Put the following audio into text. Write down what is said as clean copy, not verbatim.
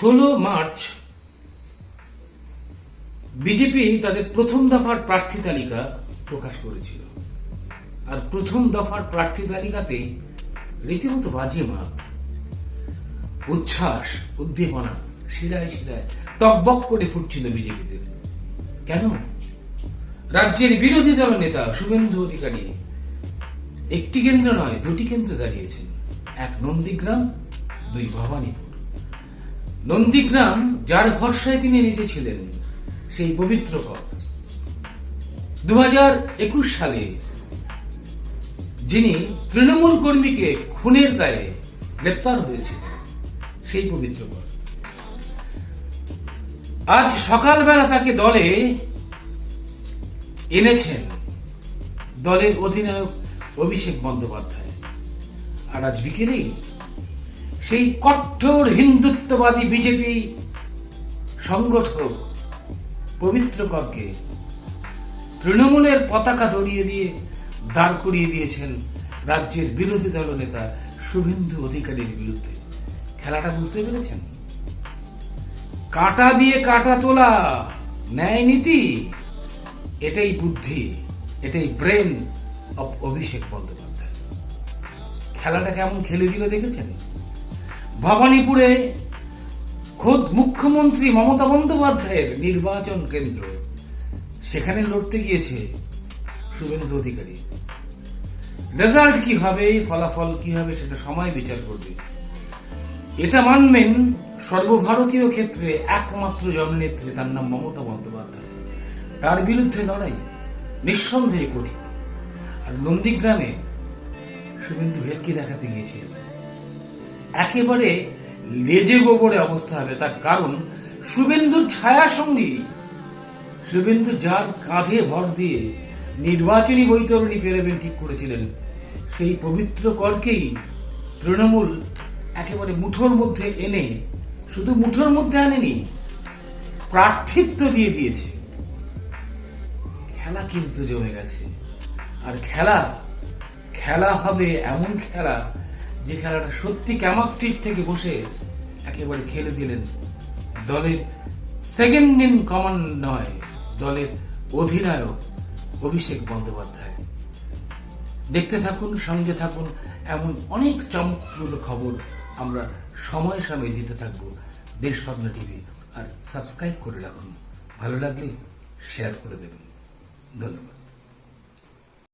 16 March BJP তাদের প্রথম দফার প্রার্থী তালিকা প্রকাশ করেছিল। আর প্রথম দফার প্রার্থী তালিকাতেই রীতিমতো বাজিমাত, উচ্ছ্বাস, উদ্দীপনা শিরায় শিরায় টকবক করে ফুটছিল বিজেপিদের। কেন? রাজ্যের বিরোধী দল নেতা শুভেন্দু অধিকারী একটি কেন্দ্র নয়, দুটি কেন্দ্রে দাঁড়িয়েছেন। এক নন্দীগ্রাম, দুই ভবানীপুর। নন্দীগ্রাম যার ভরসায় তিনি নিজে ছিলেন, সেই পবিত্র কর। 2021 সালে যিনি তৃণমূল কর্মীকে খুনের দায়ে গ্রেপ্তার হয়েছিলেন, সেই পবিত্র কর। আজ সকালবেলা তাকে দলে এনেছেন দলের অধিনায়ক অভিষেক বন্দ্যোপাধ্যায়। আর আজ বিকেলেই সেই কঠোর হিন্দুত্ববাদী বিজেপি সংগঠক পবিত্র করকে তৃণমূলের পতাকা ধরিয়ে দিয়ে দাঁড় করিয়ে দিয়েছেন রাজ্যের বিরোধী দল নেতা শুভেন্দু অধিকারীর বিরুদ্ধে। খেলাটা বুঝতে পেরেছেন? কাঁটা দিয়ে কাঁটা তোলা, ন্যায় নীতি, এটাই বুদ্ধি, এটাই ব্রেন অফ অভিষেক বন্দ্যোপাধ্যায়। খেলাটা কেমন খেলে দিল দেখেছেন? ভবানীপুরে খোদ মুখ্যমন্ত্রী মমতা বন্দ্যোপাধ্যায়ের নির্বাচন কেন্দ্র, সেখানে লড়তে গিয়েছে শুভেন্দু অধিকারী। রেজাল্ট কি হবে, ফলাফল কি হবে, সেটা সময় বিচার করবে। এটা মানবেন, সর্বভারতীয় ক্ষেত্রে একমাত্র জননেত্রী, তার নাম মমতা বন্দ্যোপাধ্যায়। তার বিরুদ্ধে লড়াই নিঃসন্দেহে কঠিন। আর নন্দীগ্রামে শুভেন্দু ভেটকি দেখাতে গিয়েছিল। একেবারে লেজে গোবরে অবস্থা হবে। তার কারণ শুভেন্দুর ছায়া সঙ্গী, শুভেন্দু যার কাঁধে ভর দিয়ে নির্বাচনী বৈতরণী পেরোবেন ঠিক করেছিলেন, সেই পবিত্র করকেই তৃণমূল একেবারে মুঠোর মধ্যে এনে, শুধু মুঠোর মধ্যে আনেনি, প্রার্থিত্ব দিয়ে দিয়েছে। খেলা কিন্তু জমে গেছে। আর খেলা হবে এমন খেলা, যে খেলাটা সত্যি ক্যামাক স্ট্রিট থেকে বসে একেবারে খেলে দিলেন দলের সেকেন্ড ইন কমান্ড নয়, দলের অধিনায়ক অভিষেক বন্দ্যোপাধ্যায়। দেখতে থাকুন, সঙ্গে থাকুন। এমন অনেক চমকপ্রদ খবর আমরা সময়ে সময়ে দিতে থাকবো দেশভাবনা টিভি। আর সাবস্ক্রাইব করে রাখুন, ভালো লাগলে শেয়ার করে দেবেন। ধন্যবাদ।